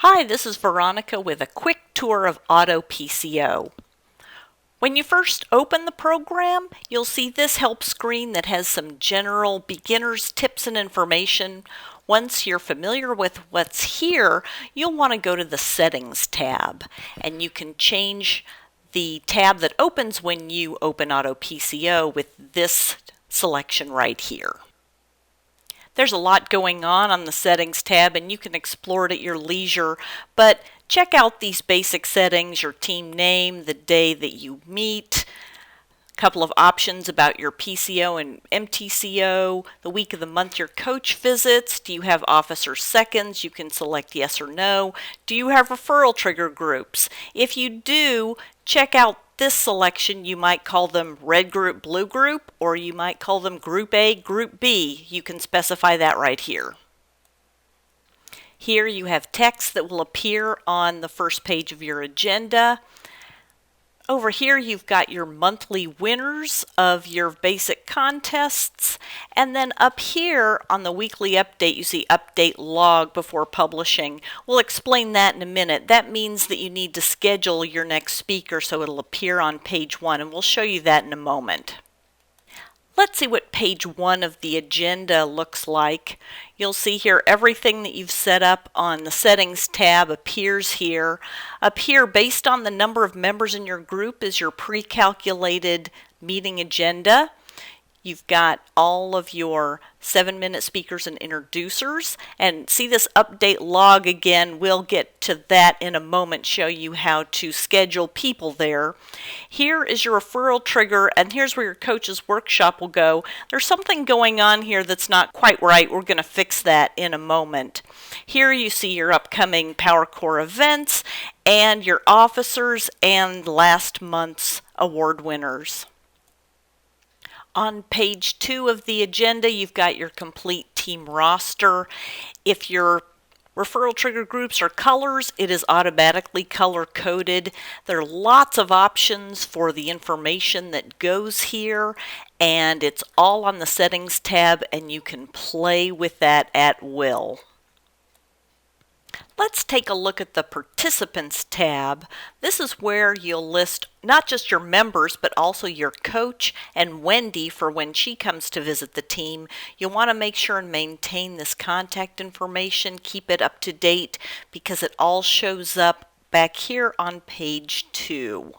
Hi, this is Veronica with a quick tour of AutoPCO. When you first open the program, you'll see this help screen that has some general beginner's tips and information. Once you're familiar with what's here, you'll want to go to the Settings tab, and you can change the tab that opens when you open AutoPCO with this selection right here. There's a lot going on the Settings tab, and you can explore it at your leisure, but check out these basic settings: your team name, the day that you meet, a couple of options about your PCO and MTCO, the week of the month your coach visits, do you have officer seconds, you can select yes or no, do you have referral trigger groups. If you do, check out this selection. You might call them red group, blue group, or you might call them group A, group B. You can specify that right here. Here you have text that will appear on the first page of your agenda. Over here you've got your monthly winners of your basic contests, and then up here on the weekly update you see update log before publishing. We'll explain that in a minute. That means that you need to schedule your next speaker so it'll appear on page 1, and we'll show you that in a moment. Let's see what page 1 of the agenda looks like. You'll see here everything that you've set up on the Settings tab appears here. Up here, based on the number of members in your group, is your pre-calculated meeting agenda. You've got all of your 7-minute speakers and introducers, and see this update log again. We'll get to that in a moment, show you how to schedule people there. Here is your referral trigger, and here's where your coach's workshop will go. There's something going on here that's not quite right. We're going to fix that in a moment. Here you see your upcoming PowerCore events and your officers and last month's award winners. On page 2 of the agenda, you've got your complete team roster. If your referral trigger groups are colors, it is automatically color-coded. There are lots of options for the information that goes here, and it's all on the Settings tab, and you can play with that at will. Let's take a look at the Participants tab. This is where you'll list not just your members, but also your coach and Wendy for when she comes to visit the team. You'll want to make sure and maintain this contact information, keep it up to date, because it all shows up back here on page 2.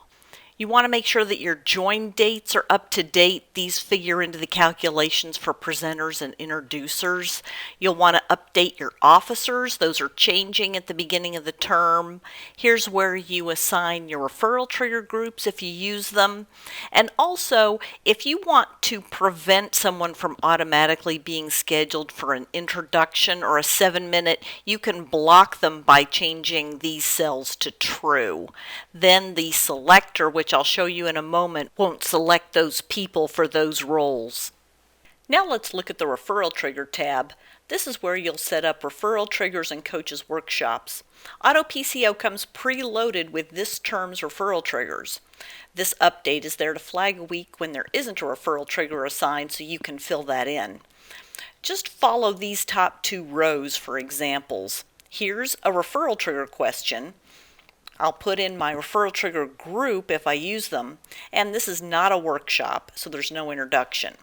You want to make sure that your join dates are up to date. These figure into the calculations for presenters and introducers. You'll want to update your officers. Those are changing at the beginning of the term. Here's where you assign your referral trigger groups if you use them. And also, if you want to prevent someone from automatically being scheduled for an introduction or a 7-minute, you can block them by changing these cells to true. Then the selector, which I'll show you in a moment, won't select those people for those roles. Now let's look at the Referral Trigger tab. This is where you'll set up referral triggers and coaches workshops. AutoPCO comes preloaded with this term's referral triggers. This update is there to flag a week when there isn't a referral trigger assigned, so you can fill that in. Just follow these top 2 rows for examples. Here's a referral trigger question. I'll put in my referral trigger group if I use them, and this is not a workshop, so there's no introduction.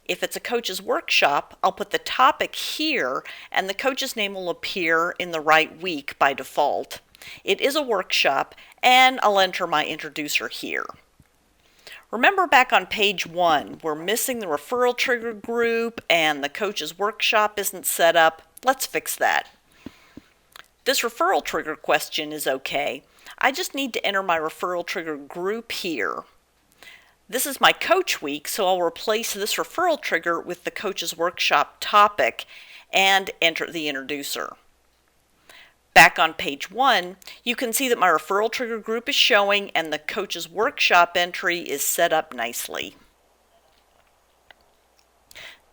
If it's a coach's workshop, I'll put the topic here, and the coach's name will appear in the right week by default. It is a workshop, and I'll enter my introducer here. Remember back on page 1, we're missing the referral trigger group, and the coach's workshop isn't set up. Let's fix that. This referral trigger question is okay. I just need to enter my referral trigger group here. This is my coach week, so I'll replace this referral trigger with the coach's workshop topic and enter the introducer. Back on page 1, you can see that my referral trigger group is showing and the coach's workshop entry is set up nicely.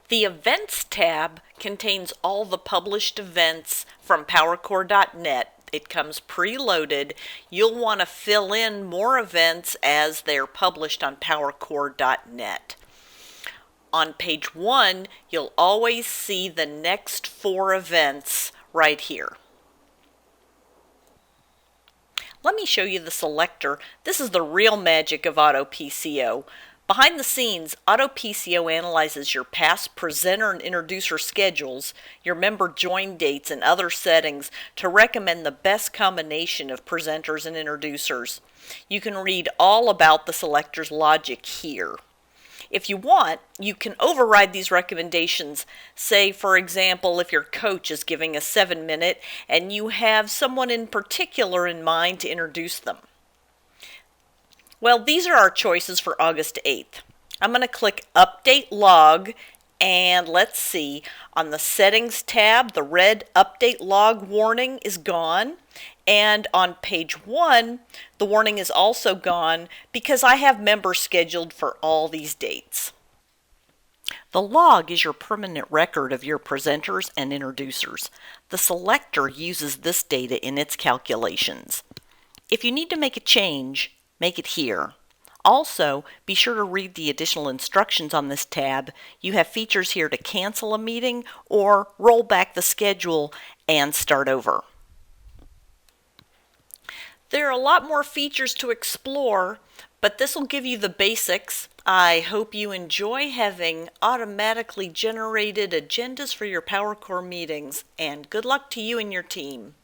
The Events tab contains all the published events from PowerCore.net. It comes preloaded. You'll want to fill in more events as they're published on PowerCore.net. On page 1, you'll always see the next 4 events right here. Let me show you the selector. This is the real magic of AutoPCO. Behind the scenes, AutoPCO analyzes your past presenter and introducer schedules, your member join dates, and other settings to recommend the best combination of presenters and introducers. You can read all about the selector's logic here. If you want, you can override these recommendations. Say, for example, if your coach is giving a 7-minute and you have someone in particular in mind to introduce them. Well, these are our choices for August 8th. I'm going to click Update Log, and let's see, on the Settings tab, the red Update Log warning is gone. And on page 1, the warning is also gone because I have members scheduled for all these dates. The log is your permanent record of your presenters and introducers. The selector uses this data in its calculations. If you need to make a change, make it here. Also, be sure to read the additional instructions on this tab. You have features here to cancel a meeting or roll back the schedule and start over. There are a lot more features to explore, but this will give you the basics. I hope you enjoy having automatically generated agendas for your PowerCore meetings, and good luck to you and your team.